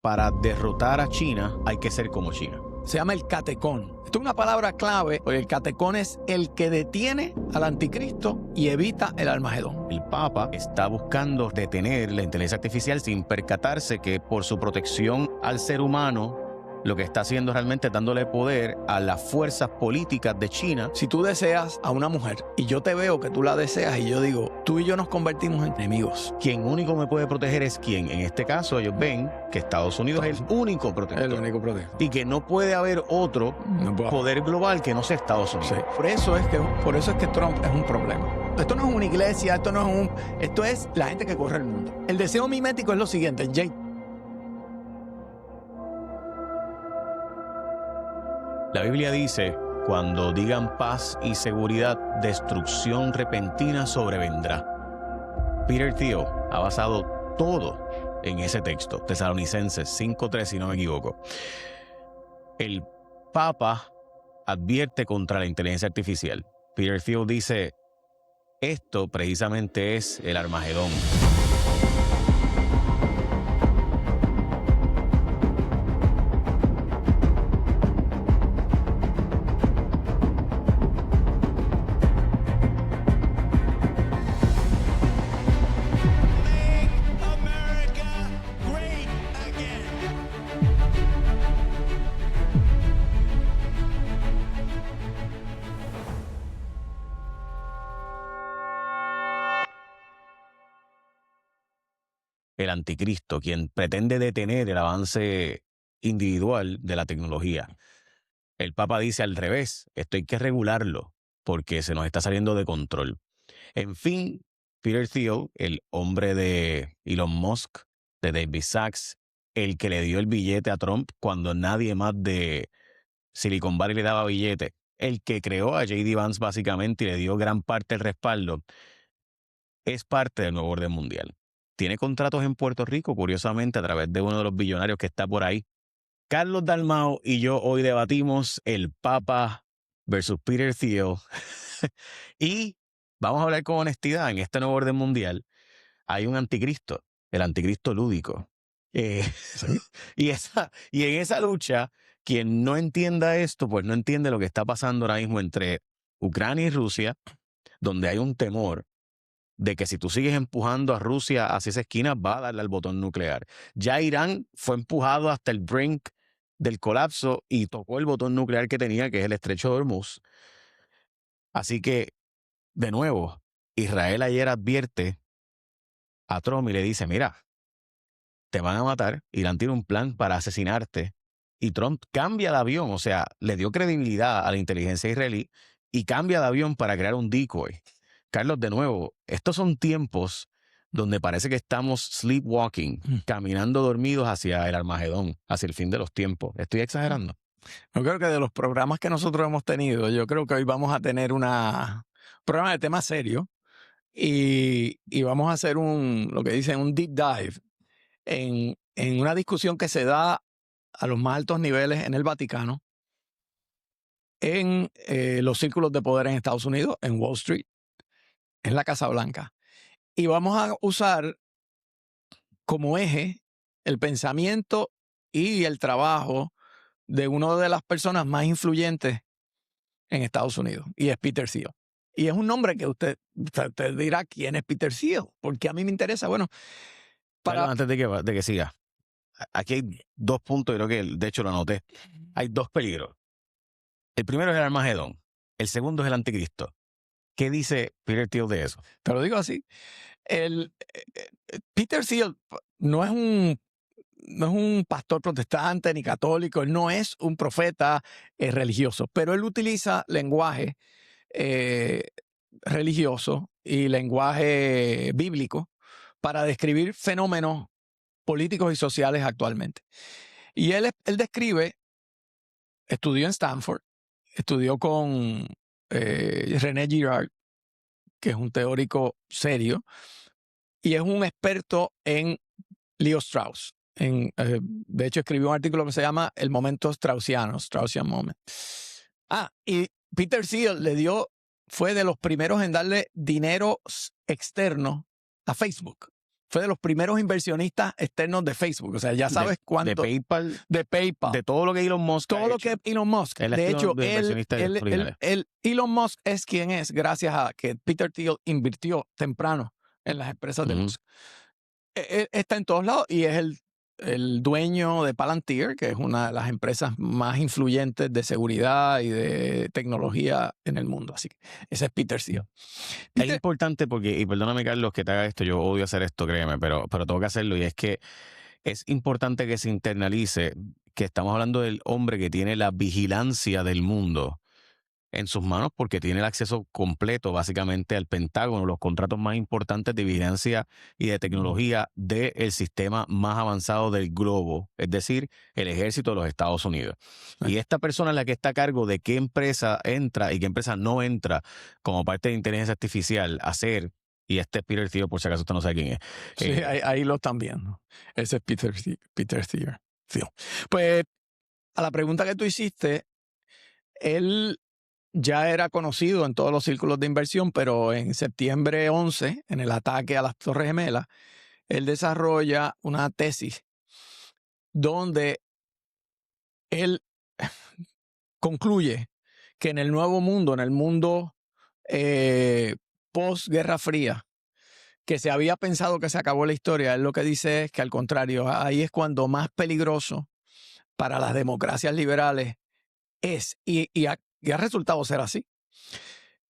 para derrotar a China hay que ser como China. Se llama el catecón. Esto es una palabra clave porque el catecón es el que detiene al anticristo y evita el Armagedón. El Papa está buscando detener la inteligencia artificial sin percatarse que por su protección al ser humano lo que está haciendo realmente es dándole poder a las fuerzas políticas de China. Si tú deseas a una mujer y yo te veo que tú la deseas y yo digo, tú y yo nos convertimos en enemigos. Quien único me puede proteger es quien. En este caso ellos ven que Estados Unidos es el único protector. El único protector. Y que no puede haber otro poder global que no sea Estados Unidos. Sí. Por eso es que Trump es un problema. Esto no es una iglesia, esto es la gente que corre el mundo. El deseo mimético es lo siguiente, Jay. La Biblia dice, cuando digan paz y seguridad, destrucción repentina sobrevendrá. Peter Thiel ha basado todo en ese texto, Tesalonicenses 5:3, si no me equivoco. El Papa advierte contra la inteligencia artificial. Peter Thiel dice, esto precisamente es el Armagedón. El anticristo, quien pretende detener el avance individual de la tecnología. El Papa dice al revés, esto hay que regularlo porque se nos está saliendo de control. En fin, Peter Thiel, el hombre de Elon Musk, de David Sachs, el que le dio el billete a Trump cuando nadie más de Silicon Valley le daba billete, el que creó a J.D. Vance básicamente y le dio gran parte del respaldo, es parte del nuevo orden mundial. Tiene contratos en Puerto Rico, curiosamente, a través de uno de los billonarios que está por ahí. Carlos Dalmau y yo hoy debatimos el Papa versus Peter Thiel. Y vamos a hablar con honestidad. En este nuevo orden mundial hay un anticristo, el anticristo lúdico. Y en esa lucha, quien no entienda esto, pues no entiende lo que está pasando ahora mismo entre Ucrania y Rusia, donde hay un temor de que si tú sigues empujando a Rusia hacia esa esquina, va a darle al botón nuclear. Ya Irán fue empujado hasta el brink del colapso y tocó el botón nuclear que tenía, que es el estrecho de Hormuz. Así que, de nuevo, Israel ayer advierte a Trump y le dice, mira, te van a matar, Irán tiene un plan para asesinarte. Y Trump cambia de avión, o sea, le dio credibilidad a la inteligencia israelí y cambia de avión para crear un decoy. Carlos, de nuevo, estos son tiempos donde parece que estamos sleepwalking, caminando dormidos hacia el Armagedón, hacia el fin de los tiempos. ¿Estoy exagerando? Yo creo que de los programas que nosotros hemos tenido, yo creo que hoy vamos a tener un programa de tema serio y vamos a hacer lo que dicen un deep dive en una discusión que se da a los más altos niveles en el Vaticano, en los círculos de poder en Estados Unidos, en Wall Street, en la Casa Blanca. Y vamos a usar como eje el pensamiento y el trabajo de una de las personas más influyentes en Estados Unidos, y es Peter Thiel. Y es un nombre que usted dirá, ¿quién es Peter Thiel? Porque a mí me interesa. Bueno, Antes de que siga, aquí hay 2 puntos, creo que de hecho lo anoté. Hay 2 peligros. El primero es el Armagedón. El segundo es el anticristo. ¿Qué dice Peter Thiel de eso? Te lo digo así. Peter Thiel no es un pastor protestante ni católico, él no es un profeta religioso, pero él utiliza lenguaje religioso y lenguaje bíblico para describir fenómenos políticos y sociales actualmente. Y él describe, estudió en Stanford, estudió con René Girard, que es un teórico serio, y es un experto en Leo Strauss. De hecho, escribió un artículo que se llama El momento straussiano, Straussian Moment. Y Peter Thiel fue de los primeros en darle dinero externo a Facebook. fue de los primeros inversionistas externos de Facebook. O sea, ya sabes cuánto. De PayPal. De PayPal. De todo lo que Elon Musk todo ha lo hecho. que Elon Musk. Él De es hecho, de inversionistas originales. Elon Musk es quien es gracias a que Peter Thiel invirtió temprano en las empresas de Musk. Él está en todos lados y es el dueño de Palantir, que es una de las empresas más influyentes de seguridad y de tecnología en el mundo. Así que ese es Peter Thiel. Es importante porque, y perdóname Carlos que te haga esto, yo odio hacer esto, créeme, pero tengo que hacerlo, y es que es importante que se internalice que estamos hablando del hombre que tiene la vigilancia del mundo en sus manos, porque tiene el acceso completo básicamente al Pentágono, los contratos más importantes de vigilancia y de tecnología del sistema más avanzado del globo, es decir, el ejército de los Estados Unidos. Y esta persona es la que está a cargo de qué empresa entra y qué empresa no entra como parte de inteligencia artificial a hacer. Y este es Peter Thiel, por si acaso usted no sabe quién es. Sí, ahí lo están viendo. Ese es Peter Thiel. Pues a la pregunta que tú hiciste, él ya era conocido en todos los círculos de inversión, pero en septiembre 11, en el ataque a las Torres Gemelas, él desarrolla una tesis donde él concluye que en el nuevo mundo, en el mundo post-Guerra Fría, que se había pensado que se acabó la historia, él lo que dice es que al contrario, ahí es cuando más peligroso para las democracias liberales es, y ha resultado ser así.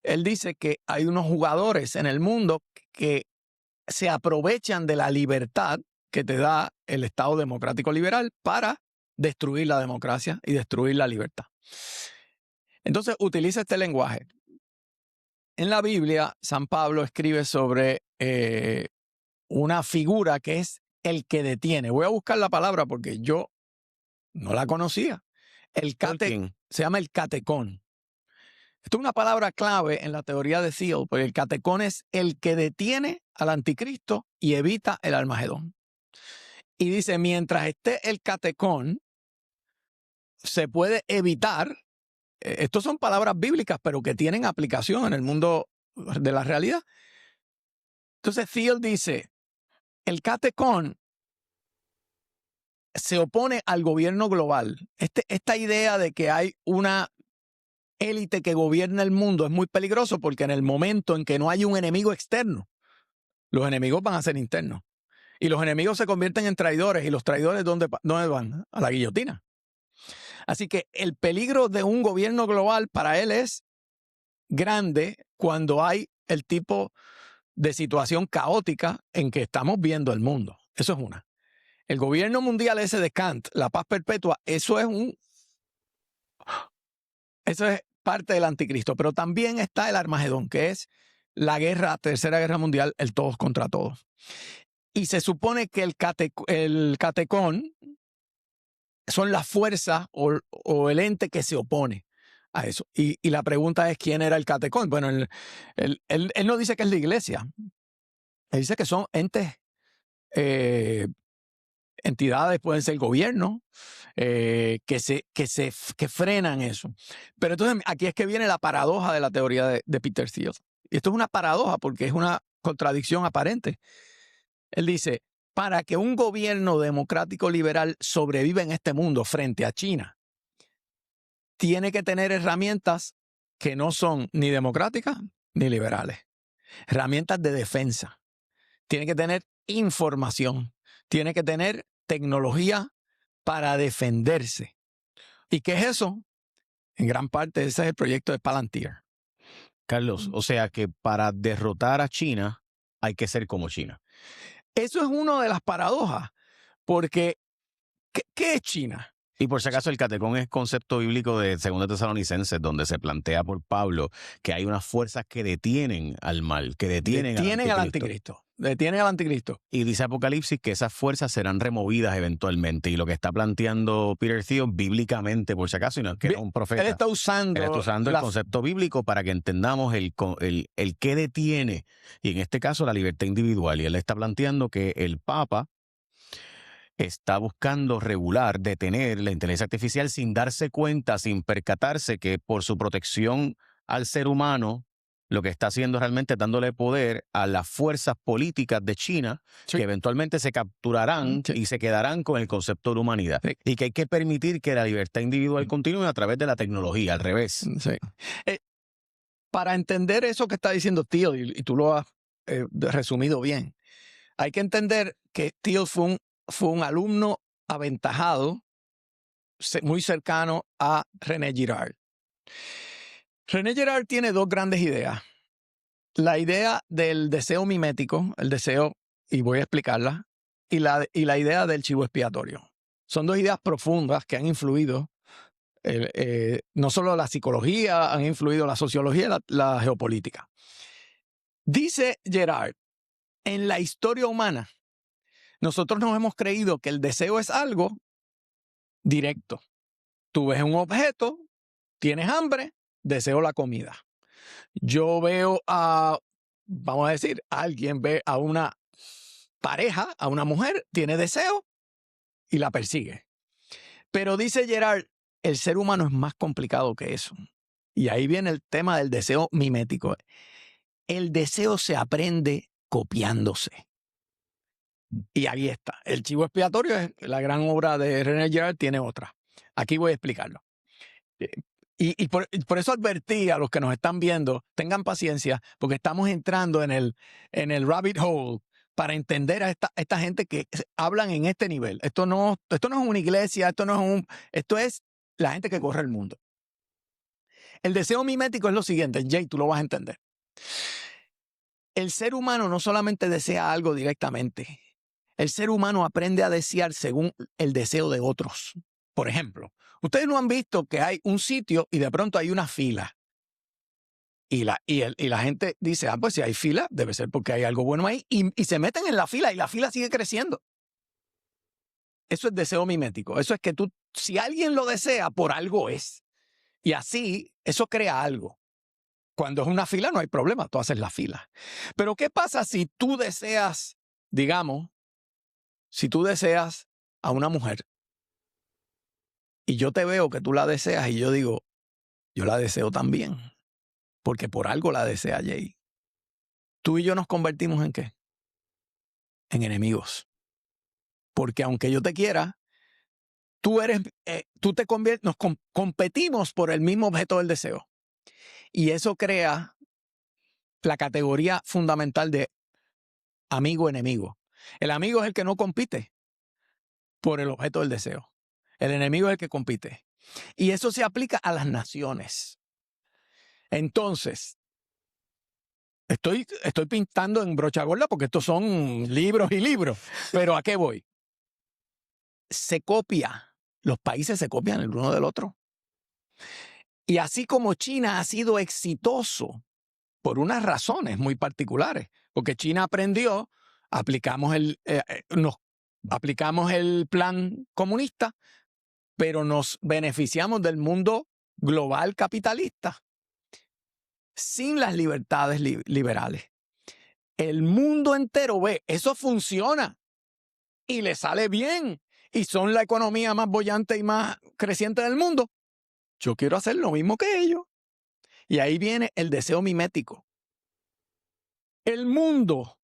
Él dice que hay unos jugadores en el mundo que se aprovechan de la libertad que te da el Estado democrático liberal para destruir la democracia y destruir la libertad. Entonces utiliza este lenguaje. En la Biblia, San Pablo escribe sobre una figura que es el que detiene. Voy a buscar la palabra porque yo no la conocía. Se llama el catecón. Esto es una palabra clave en la teoría de Thiel, porque el catecón es el que detiene al anticristo y evita el Armagedón. Y dice, mientras esté el catecón, se puede evitar. Estos son palabras bíblicas, pero que tienen aplicación en el mundo de la realidad. Entonces Thiel dice, el catecón se opone al gobierno global. Esta idea de que hay una élite que gobierna el mundo es muy peligroso porque en el momento en que no hay un enemigo externo, los enemigos van a ser internos. Y los enemigos se convierten en traidores. ¿Y los traidores dónde van? A la guillotina. Así que el peligro de un gobierno global para él es grande cuando hay el tipo de situación caótica en que estamos viendo el mundo. Eso es una. El gobierno mundial ese de Kant, la paz perpetua, eso es parte del anticristo. Pero también está el Armagedón, que es la tercera guerra mundial, el todos contra todos. Y se supone que el catecón son las fuerzas o el ente que se opone a eso. Y la pregunta es, ¿quién era el catecón? Bueno, él no dice que es la iglesia. Él dice que son entes, entidades, pueden ser gobierno, que frenan eso. Pero entonces aquí es que viene la paradoja de la teoría de Peter Thiel. Y esto es una paradoja porque es una contradicción aparente. Él dice, para que un gobierno democrático liberal sobreviva en este mundo frente a China, tiene que tener herramientas que no son ni democráticas ni liberales. Herramientas de defensa. Tiene que tener información. Tiene que tener tecnología para defenderse. ¿Y qué es eso? En gran parte ese es el proyecto de Palantir. Carlos, o sea que para derrotar a China hay que ser como China. Eso es una de las paradojas, porque ¿qué es China? Y por si acaso el catecón es concepto bíblico de 2 Tesalonicenses, donde se plantea por Pablo que hay unas fuerzas que detienen al mal, que detienen al anticristo. Detienen al anticristo. Y dice Apocalipsis que esas fuerzas serán removidas eventualmente. Y lo que está planteando Peter Thiel bíblicamente, por si acaso, y no es que era un profeta. Él está usando el concepto bíblico para que entendamos el qué detiene. Y en este caso la libertad individual. Y él está planteando que el Papa está buscando regular, detener la inteligencia artificial sin darse cuenta, sin percatarse que por su protección al ser humano lo que está haciendo es realmente dándole poder a las fuerzas políticas de China Sí. que eventualmente se capturarán Sí. y se quedarán con el concepto de humanidad. Sí. Y que hay que permitir que la libertad individual continúe a través de la tecnología, al revés. Sí. Para entender eso que está diciendo Thiel, y tú lo has resumido bien, hay que entender que Thiel fue un alumno aventajado, muy cercano a René Girard. René Girard tiene dos grandes ideas. La idea del deseo mimético, el deseo, y voy a explicarla, y la idea del chivo expiatorio. Son dos ideas profundas que han influido, no solo la psicología, han influido la sociología y la geopolítica. Dice Girard, en la historia humana, nosotros nos hemos creído que el deseo es algo directo. Tú ves un objeto, tienes hambre, deseo la comida. Yo veo vamos a decir, alguien ve a una pareja, a una mujer, tiene deseo y la persigue. Pero dice Gerard, el ser humano es más complicado que eso. Y ahí viene el tema del deseo mimético. El deseo se aprende copiándose. Y ahí está. El chivo expiatorio es la gran obra de René Girard, tiene otra. Aquí voy a explicarlo. Y por eso advertí a los que nos están viendo, tengan paciencia, porque estamos entrando en el rabbit hole para entender a esta gente que hablan en este nivel. Esto no es una iglesia, esto es la gente que corre el mundo. El deseo mimético es lo siguiente, Jay, tú lo vas a entender. El ser humano no solamente desea algo directamente, el ser humano aprende a desear según el deseo de otros. Por ejemplo, ustedes no han visto que hay un sitio y de pronto hay una fila. Y la gente dice, pues si hay fila, debe ser porque hay algo bueno ahí. Y se meten en la fila y la fila sigue creciendo. Eso es deseo mimético. Eso es que si alguien lo desea, por algo es. Y así, eso crea algo. Cuando es una fila no hay problema, tú haces la fila. Pero ¿qué pasa si tú deseas, digamos, si tú deseas a una mujer y yo te veo que tú la deseas y yo digo, yo la deseo también, porque por algo la desea Jay. Tú y yo nos convertimos ¿en qué? En enemigos. Porque aunque yo te quiera, tú te conviertes, competimos por el mismo objeto del deseo. Y eso crea la categoría fundamental de amigo-enemigo. El amigo es el que no compite por el objeto del deseo. El enemigo es el que compite. Y eso se aplica a las naciones. Entonces, estoy pintando en brocha gorda porque estos son libros y libros. Pero ¿a qué voy? Se copia. Los países se copian el uno del otro. Y así como China ha sido exitoso por unas razones muy particulares, porque China aprendió, aplicamos el plan comunista, pero nos beneficiamos del mundo global capitalista sin las libertades liberales. El mundo entero ve, eso funciona y le sale bien y son la economía más bollante y más creciente del mundo. Yo quiero hacer lo mismo que ellos. Y ahí viene el deseo mimético. El mundo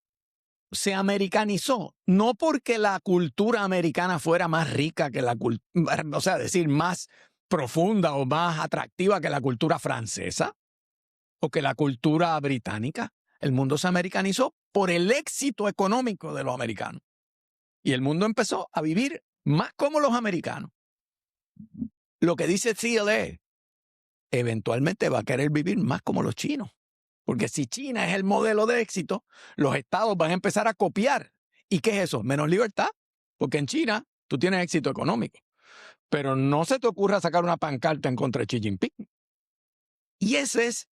se americanizó, no porque la cultura americana fuera más rica que la cultura, o sea, decir, más profunda o más atractiva que la cultura francesa o que la cultura británica. El mundo se americanizó por el éxito económico de los americanos. Y el mundo empezó a vivir más como los americanos. Lo que dice Thiel es, eventualmente va a querer vivir más como los chinos. Porque si China es el modelo de éxito, los estados van a empezar a copiar. ¿Y qué es eso? Menos libertad. Porque en China tú tienes éxito económico. Pero no se te ocurra sacar una pancarta en contra de Xi Jinping. Y ese es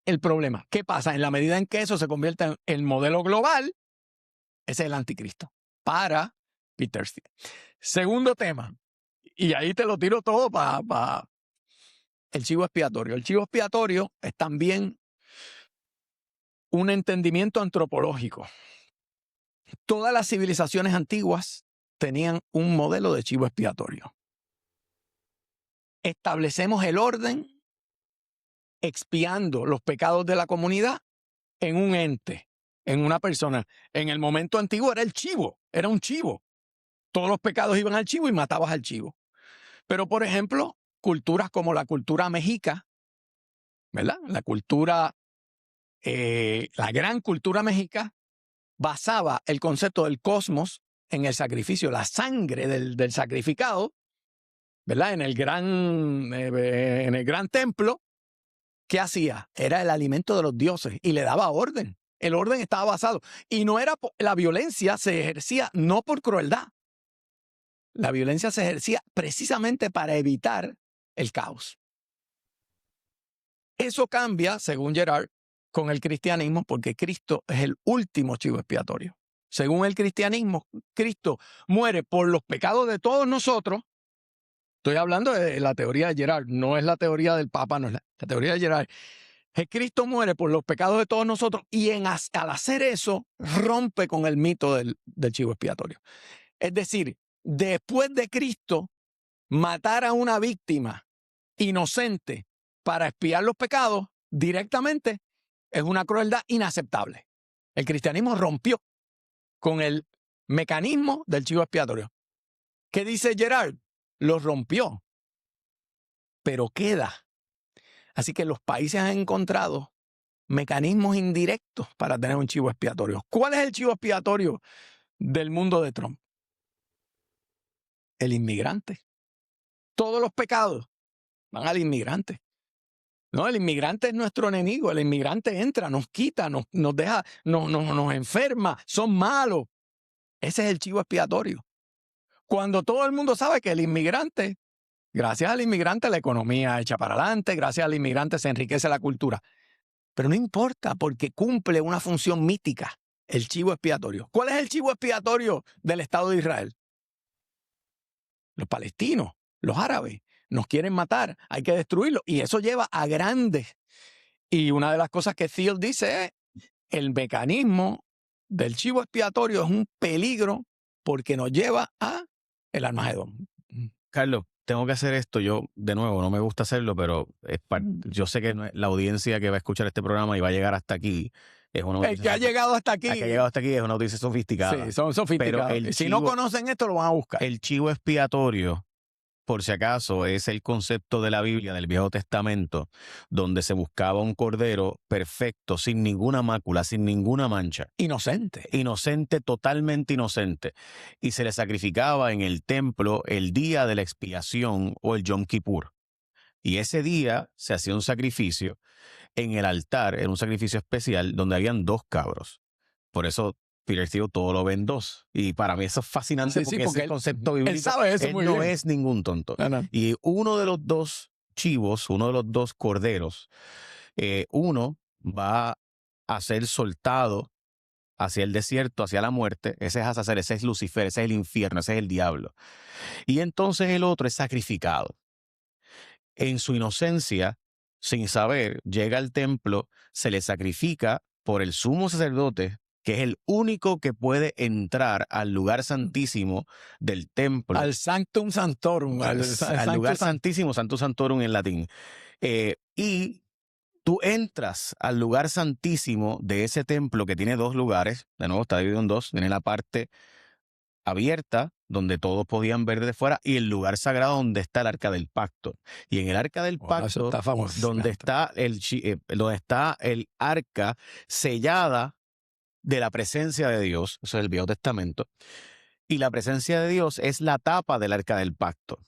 el problema. ¿Qué pasa? En la medida en que eso se convierte en el modelo global, ese es el anticristo. Para Peter Thiel. Segundo tema. Y ahí te lo tiro todo para el chivo expiatorio. El chivo expiatorio es también un entendimiento antropológico. Todas las civilizaciones antiguas tenían un modelo de chivo expiatorio. Establecemos el orden expiando los pecados de la comunidad en un ente, en una persona. En el momento antiguo era el chivo, era un chivo. Todos los pecados iban al chivo y matabas al chivo. Pero, por ejemplo, culturas como la cultura mexica, ¿verdad? La gran cultura mexica basaba el concepto del cosmos en el sacrificio, la sangre del sacrificado, ¿verdad? En el gran templo. ¿Qué hacía? Era el alimento de los dioses y le daba orden. El orden estaba basado. Y no era, la violencia se ejercía no por crueldad. La violencia se ejercía precisamente para evitar el caos. Eso cambia, según Gerard, con el cristianismo, porque Cristo es el último chivo expiatorio. Según el cristianismo, Cristo muere por los pecados de todos nosotros. Estoy hablando de la teoría de Gerard, no es la teoría del Papa, no es la teoría de Gerard. Que Cristo muere por los pecados de todos nosotros y al hacer eso rompe con el mito del chivo expiatorio. Es decir, después de Cristo matar a una víctima inocente para expiar los pecados directamente es una crueldad inaceptable. El cristianismo rompió con el mecanismo del chivo expiatorio. ¿Qué dice Gerard? Lo rompió, pero queda. Así que los países han encontrado mecanismos indirectos para tener un chivo expiatorio. ¿Cuál es el chivo expiatorio del mundo de Trump? El inmigrante. Todos los pecados van al inmigrante. No, el inmigrante es nuestro enemigo. El inmigrante entra, nos quita, nos deja, nos enferma, son malos. Ese es el chivo expiatorio. Cuando todo el mundo sabe que el inmigrante, gracias al inmigrante la economía echa para adelante, gracias al inmigrante se enriquece la cultura. Pero no importa porque cumple una función mítica, el chivo expiatorio. ¿Cuál es el chivo expiatorio del Estado de Israel? Los palestinos, los árabes, nos quieren matar, hay que destruirlos. Y eso lleva a grandes. Y una de las cosas que Thiel dice es, el mecanismo del chivo expiatorio es un peligro porque nos lleva a el Armagedón. Carlos, tengo que hacer esto. Yo, de nuevo, no me gusta hacerlo, pero yo sé que la audiencia que va a escuchar este programa y va a llegar hasta aquí es una El que ha llegado hasta aquí. El que ha llegado hasta aquí es una audiencia sofisticada. Sí, son sofisticados. Pero si no conocen esto, lo van a buscar. El chivo expiatorio, por si acaso, es el concepto de la Biblia, del Viejo Testamento, donde se buscaba un cordero perfecto, sin ninguna mácula, sin ninguna mancha. Inocente. Inocente, totalmente inocente. Y se le sacrificaba en el templo el día de la expiación o el Yom Kippur. Y ese día se hacía un sacrificio en el altar, era un sacrificio especial donde habían 2 cabros. Por eso Peter Thiel todo lo ve en 2. Y para mí eso es fascinante porque ese concepto bíblico. Él sabe eso muy bien. No es ningún tonto. No. Y uno de los 2 chivos, uno de los 2 corderos, uno va a ser soltado hacia el desierto, hacia la muerte. Ese es Azazel, ese es Lucifer, ese es el infierno, ese es el diablo. Y entonces el otro es sacrificado. En su inocencia, sin saber, llega al templo, se le sacrifica por el sumo sacerdote, que es el único que puede entrar al lugar santísimo del templo. Al Sanctum Sanctorum. Al lugar santísimo, Sanctum Sanctorum en latín. Y tú entras al lugar santísimo de ese templo que tiene 2 lugares. De nuevo, está dividido en 2. Tiene la parte abierta, donde todos podían ver desde fuera, y el lugar sagrado donde está el Arca del Pacto. Y en el Arca del Pacto, donde está el arca sellada de la presencia de Dios, eso es el Viejo Testamento, y la presencia de Dios es la tapa del Arca del Pacto.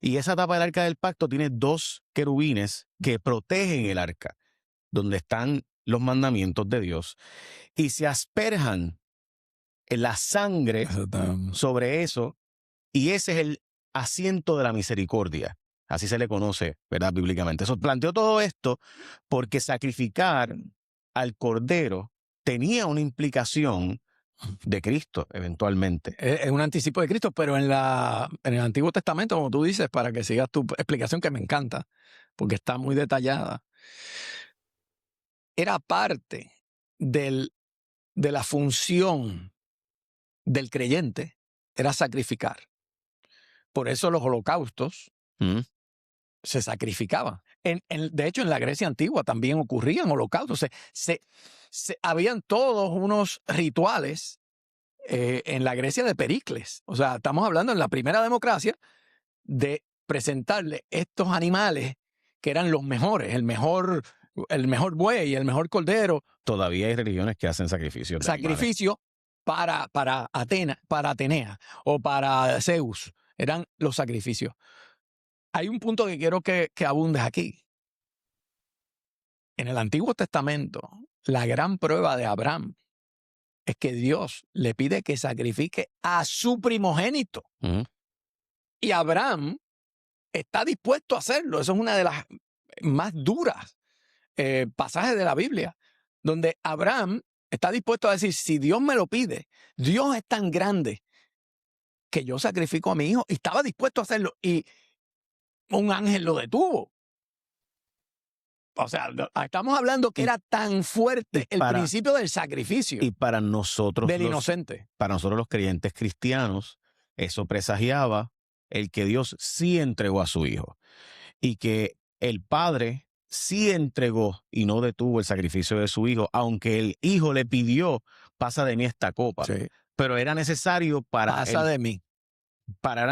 Y esa tapa del Arca del Pacto tiene 2 querubines que protegen el arca, donde están los mandamientos de Dios, y se asperjan la sangre sobre eso, y ese es el asiento de la misericordia. Así se le conoce, ¿verdad? Bíblicamente. Eso planteó todo esto porque sacrificar al cordero tenía una implicación de Cristo, eventualmente. Es un anticipo de Cristo, pero en el Antiguo Testamento, como tú dices, para que sigas tu explicación, que me encanta, porque está muy detallada, era parte de la función del creyente, era sacrificar. Por eso los holocaustos se sacrificaban. De hecho, en la Grecia antigua también ocurrían holocaustos. Habían todos unos rituales en la Grecia de Pericles. O sea, estamos hablando en la primera democracia de presentarle estos animales que eran los mejores, el mejor buey, el mejor cordero. Todavía hay religiones que hacen sacrificios de animales. Sacrificio para Atenea o para Zeus. Eran los sacrificios. Hay un punto que quiero que abundes aquí. En el Antiguo Testamento, la gran prueba de Abraham es que Dios le pide que sacrifique a su primogénito. Y Abraham está dispuesto a hacerlo. Eso es una de las más duras pasajes de la Biblia, donde Abraham está dispuesto a decir, si Dios me lo pide, Dios es tan grande que yo sacrifico a mi hijo. Y estaba dispuesto a hacerlo. Y un ángel lo detuvo. O sea, estamos hablando que era tan fuerte el principio del sacrificio. Y para nosotros, del inocente. Para nosotros los creyentes cristianos, eso presagiaba el que Dios sí entregó a su hijo. Y que el Padre sí entregó y no detuvo el sacrificio de su hijo, aunque el hijo le pidió, pasa de mí esta copa. Sí. Pero era necesario era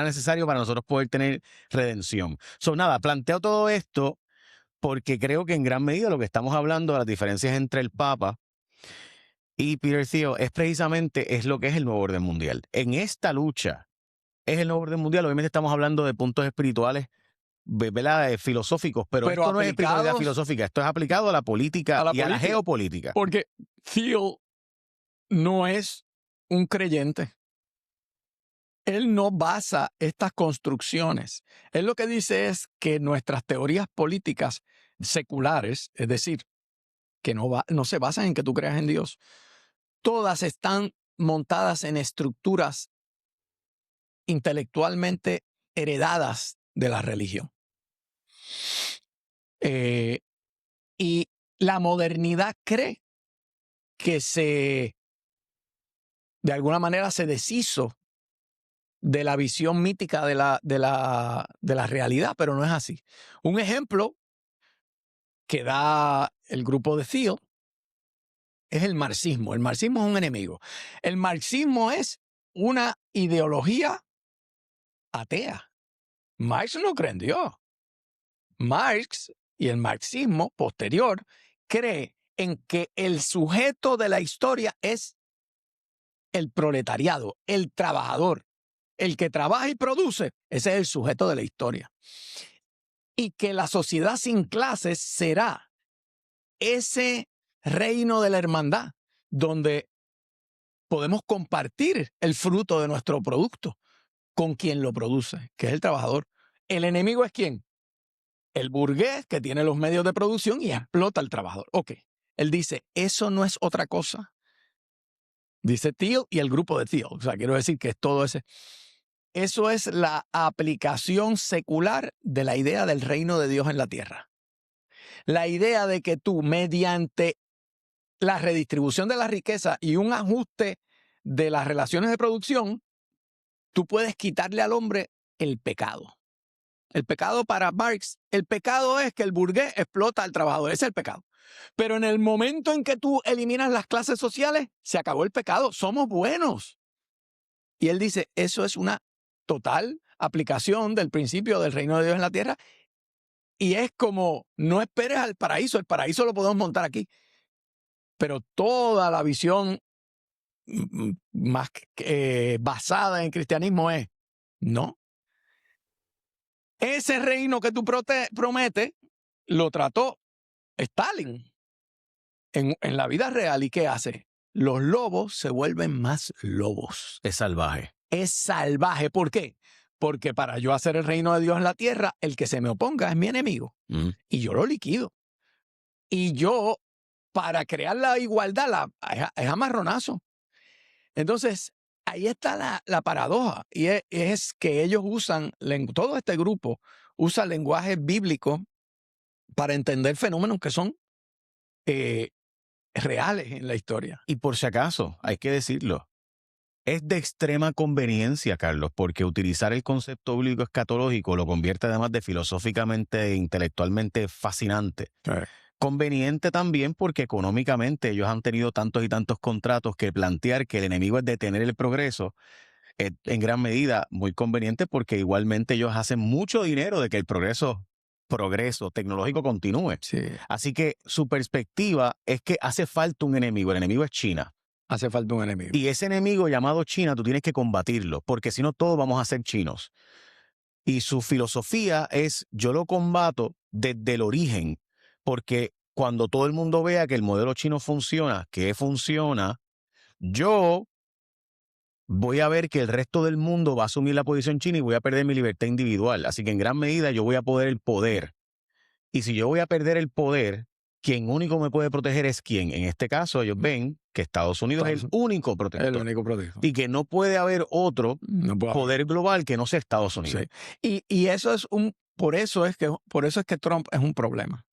necesario para nosotros poder tener redención. Nada, planteo todo esto porque creo que en gran medida lo que estamos hablando de las diferencias entre el Papa y Peter Thiel es lo que es el nuevo orden mundial. En esta lucha es el nuevo orden mundial. Obviamente estamos hablando de puntos espirituales, ¿verdad? Filosóficos, pero esto no es espiritualidad filosófica, esto es aplicado a la política a la geopolítica. Porque Thiel no es un creyente. Él no basa estas construcciones. Él lo que dice es que nuestras teorías políticas seculares, es decir, que no se basan en que tú creas en Dios, todas están montadas en estructuras intelectualmente heredadas de la religión. Y la modernidad cree que de alguna manera se deshizo de la visión mítica de la realidad, pero no es así. Un ejemplo que da el grupo de Thiel es el marxismo. El marxismo es un enemigo. El marxismo es una ideología atea. Marx no cree en Dios. Marx y el marxismo posterior cree en que el sujeto de la historia es el proletariado, el trabajador. El que trabaja y produce, ese es el sujeto de la historia. Y que la sociedad sin clases será ese reino de la hermandad donde podemos compartir el fruto de nuestro producto con quien lo produce, que es el trabajador. ¿El enemigo es quién? El burgués que tiene los medios de producción y explota al trabajador. Ok, él dice, eso no es otra cosa. Dice Thiel y el grupo de Thiel. O sea, quiero decir que es todo ese... Eso es la aplicación secular de la idea del reino de Dios en la tierra. La idea de que tú, mediante la redistribución de la riqueza y un ajuste de las relaciones de producción, tú puedes quitarle al hombre el pecado. El pecado para Marx, el pecado es que el burgués explota al trabajador. Ese es el pecado. Pero en el momento en que tú eliminas las clases sociales, se acabó el pecado. Somos buenos. Y él dice, eso es una total aplicación del principio del reino de Dios en la tierra. Y es como, no esperes al paraíso. El paraíso lo podemos montar aquí. Pero toda la visión más basada en cristianismo es, no. Ese reino que tú prometes, lo trató Stalin en la vida real. ¿Y qué hace? Los lobos se vuelven más lobos. Es salvaje. Es salvaje. ¿Por qué? Porque para yo hacer el reino de Dios en la tierra, el que se me oponga es mi enemigo. Y yo lo liquido. Y yo, para crear la igualdad, es amarronazo. Entonces, ahí está la paradoja. Y es que ellos usan, todo este grupo usa lenguaje bíblico para entender fenómenos que son reales en la historia. Y por si acaso, hay que decirlo, Es de extrema conveniencia, Carlos, porque utilizar el concepto bíblico escatológico lo convierte además de filosóficamente e intelectualmente fascinante. Conveniente también porque económicamente ellos han tenido tantos y tantos contratos que plantear que el enemigo es detener el progreso es en gran medida muy conveniente porque igualmente ellos hacen mucho dinero de que el progreso tecnológico continúe. Sí, Así que su perspectiva es que hace falta un enemigo. El enemigo es China. hace falta un enemigo. Y ese enemigo llamado China, tú tienes que combatirlo, porque si no, todos vamos a ser chinos. Y su filosofía es, yo lo combato desde el origen, porque cuando todo el mundo vea que el modelo chino funciona, que funciona, yo voy a ver que el resto del mundo va a asumir la posición china y voy a perder mi libertad individual. Así que en gran medida yo voy a poder el poder. Y si yo voy a perder el poder, quien único me puede proteger es quién. En este caso, ellos ven que Estados Unidos es el único protector. El único protector. Y que no puede haber otro No puede haber. poder global que no sea Estados Unidos. Sí. Y eso es por eso es que Trump es un problema.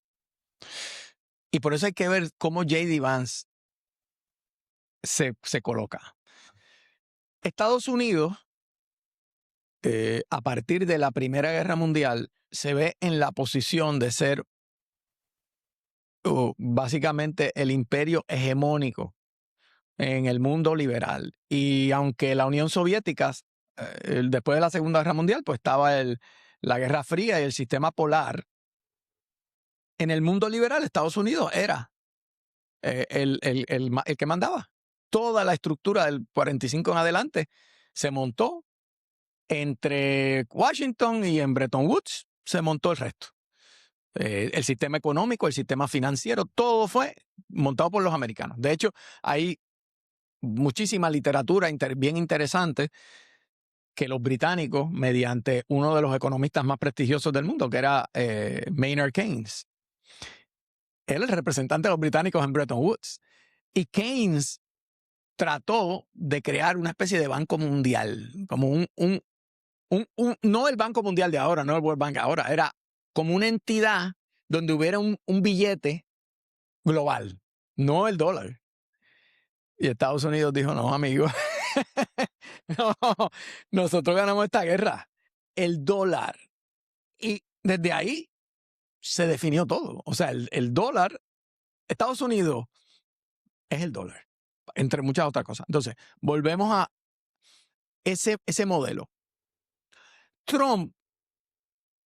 Y por eso hay que ver cómo J.D. Vance se coloca. Estados Unidos, a partir de la Primera Guerra Mundial, se ve en la posición de ser básicamente el imperio hegemónico en el mundo liberal. Y aunque la Unión Soviética, después de la Segunda Guerra Mundial, pues estaba la Guerra Fría y el sistema polar, en el mundo liberal Estados Unidos era el que mandaba. Toda la estructura del 45 en adelante se montó entre Washington y en Bretton Woods se montó el resto. El sistema económico, el sistema financiero, todo fue montado por los americanos. De hecho, hay muchísima literatura bien interesante que los británicos, mediante uno de los economistas más prestigiosos del mundo, que era Maynard Keynes, él es el representante de los británicos en Bretton Woods. Y Keynes trató de crear una especie de banco mundial, como no el Banco Mundial de ahora, no el World Bank ahora, era como una entidad donde hubiera un billete global, no el dólar. Y Estados Unidos dijo, no, amigo, no, nosotros ganamos esta guerra, el dólar. Y desde ahí se definió todo. O sea, el dólar, Estados Unidos es el dólar, entre muchas otras cosas. Entonces, volvemos a ese modelo. Trump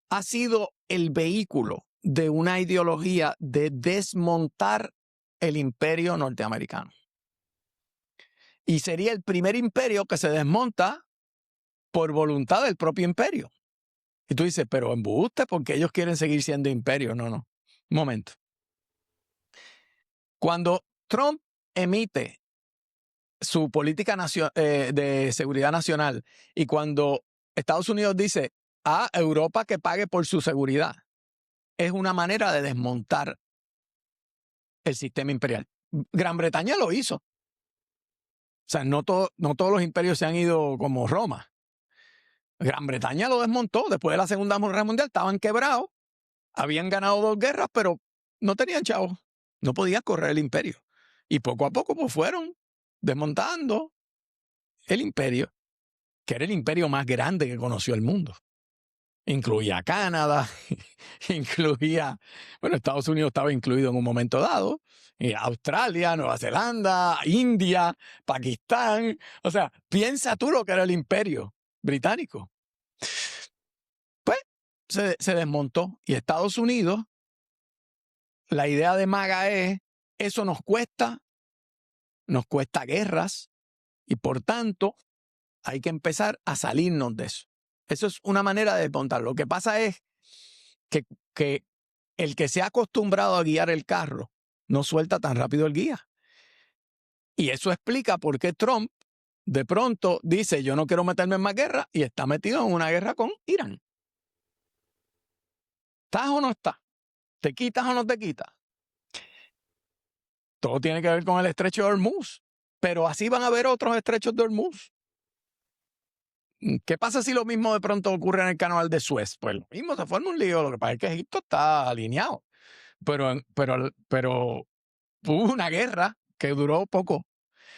ha sido el vehículo de una ideología de desmontar el imperio norteamericano. Y sería el primer imperio que se desmonta por voluntad del propio imperio. Y tú dices, pero embuste, porque ellos quieren seguir siendo imperio. No. Un momento. Cuando Trump emite su política de seguridad nacional y cuando Estados Unidos dice a Europa que pague por su seguridad, es una manera de desmontar el sistema imperial. Gran Bretaña lo hizo. O sea, no todos los imperios se han ido como Roma. Gran Bretaña lo desmontó. Después de la Segunda Guerra Mundial estaban quebrados. Habían ganado 2 guerras, pero no tenían chavos. No podían correr el imperio. Y poco a poco pues fueron desmontando el imperio, que era el imperio más grande que conoció el mundo. Incluía Canadá, Estados Unidos estaba incluido en un momento dado, Australia, Nueva Zelanda, India, Pakistán. O sea, piensa tú lo que era el imperio británico. Pues se desmontó y Estados Unidos, la idea de MAGA es, eso nos cuesta guerras y por tanto hay que empezar a salirnos de eso. Eso es una manera de desmontar. Lo que pasa es que el que se ha acostumbrado a guiar el carro no suelta tan rápido el guía. Y eso explica por qué Trump de pronto dice yo no quiero meterme en más guerra y está metido en una guerra con Irán. ¿Estás o no estás? ¿Te quitas o no te quitas? Todo tiene que ver con el estrecho de Hormuz. Pero así van a haber otros estrechos de Hormuz. ¿Qué pasa si lo mismo de pronto ocurre en el canal de Suez? Pues lo mismo, se forma un lío. Lo que pasa es que Egipto está alineado. Pero hubo una guerra que duró poco.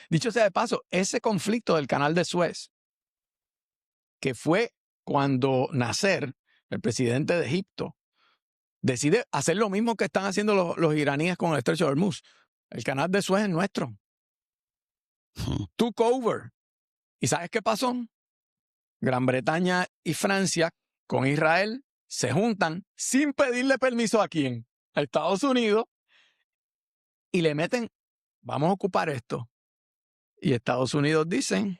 Dicho sea de paso, ese conflicto del canal de Suez, que fue cuando Nasser, el presidente de Egipto, decide hacer lo mismo que están haciendo los iraníes con el estrecho de Hormuz. El canal de Suez es nuestro. Took over. ¿Y sabes qué pasó? Gran Bretaña y Francia con Israel se juntan sin pedirle permiso a quién, a Estados Unidos, y le meten, vamos a ocupar esto. Y Estados Unidos dicen,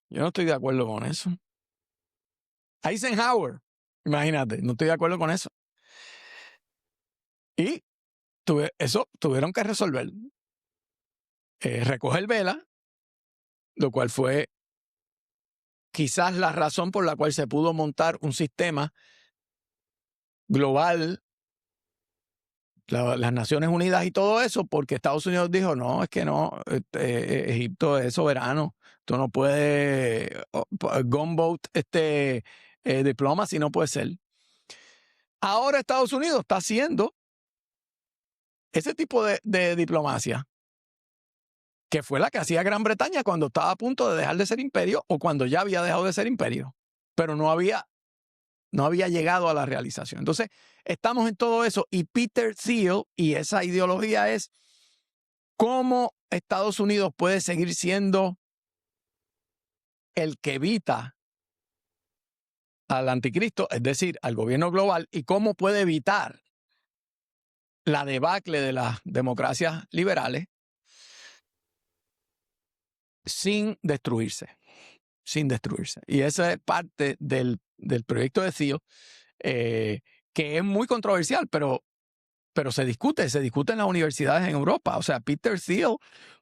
yo no estoy de acuerdo con eso. Eisenhower, imagínate, no estoy de acuerdo con eso. Y eso tuvieron que resolver. Recoger vela, lo cual fue quizás la razón por la cual se pudo montar un sistema global, las Naciones Unidas y todo eso, porque Estados Unidos dijo, no, es que no, Egipto es soberano, tú no puedes, gunboat, diplomacy no puede ser. Ahora Estados Unidos está haciendo ese tipo de diplomacia, que fue la que hacía Gran Bretaña cuando estaba a punto de dejar de ser imperio o cuando ya había dejado de ser imperio, pero no había llegado a la realización. Entonces, estamos en todo eso y Peter Thiel y esa ideología es cómo Estados Unidos puede seguir siendo el que evita al anticristo, es decir, al gobierno global, y cómo puede evitar la debacle de las democracias liberales sin destruirse. Y esa es parte del proyecto de Thiel, que es muy controversial, pero se discute en las universidades en Europa. O sea, Peter Thiel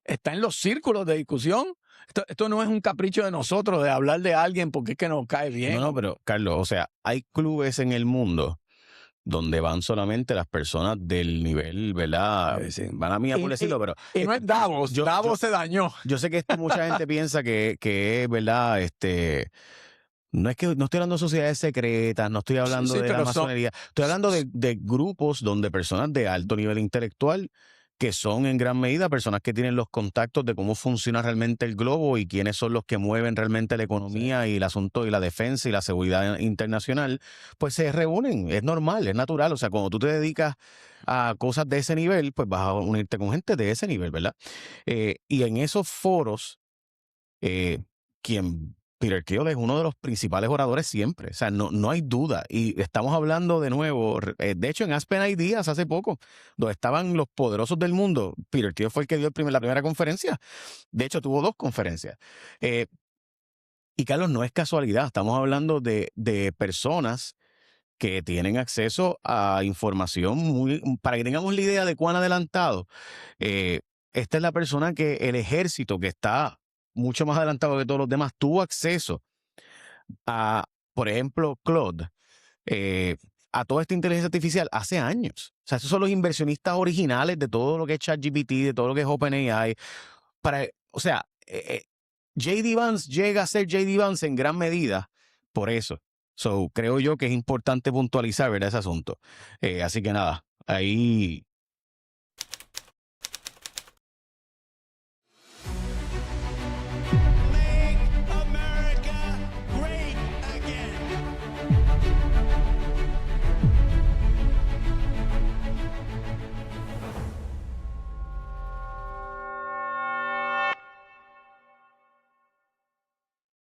está en los círculos de discusión. Esto no es un capricho de nosotros de hablar de alguien porque es que nos cae bien. No, pero Carlos, o sea, hay clubes en el mundo donde van solamente las personas del nivel, ¿verdad? Sí. Van a mí por decirlo, pero... Y no es Davos, Davos se dañó. Yo sé que esto mucha gente piensa que es, ¿verdad? No es que no estoy hablando de sociedades secretas, no estoy hablando de la masonería, estoy hablando de grupos donde personas de alto nivel intelectual, que son en gran medida personas que tienen los contactos de cómo funciona realmente el globo y quiénes son los que mueven realmente la economía y el asunto y la defensa y la seguridad internacional, pues se reúnen, es normal, es natural. O sea, cuando tú te dedicas a cosas de ese nivel, pues vas a unirte con gente de ese nivel, ¿verdad? Y en esos foros, Peter Thiel es uno de los principales oradores siempre, o sea, no hay duda. Y estamos hablando de nuevo, de hecho en Aspen Ideas hace poco, donde estaban los poderosos del mundo, Peter Thiel fue el que dio la primera conferencia, de hecho tuvo 2 conferencias. Y Carlos, no es casualidad, estamos hablando de personas que tienen acceso a información para que tengamos la idea de cuán adelantado. Esta es la persona que el ejército, que está mucho más adelantado que todos los demás, tuvo acceso a, por ejemplo, Claude, a toda esta inteligencia artificial hace años. O sea, esos son los inversionistas originales de todo lo que es ChatGPT, de todo lo que es OpenAI. O sea, J.D. Vance llega a ser J.D. Vance en gran medida por eso. Creo yo que es importante puntualizar, ¿verdad?, ese asunto. Así que nada, ahí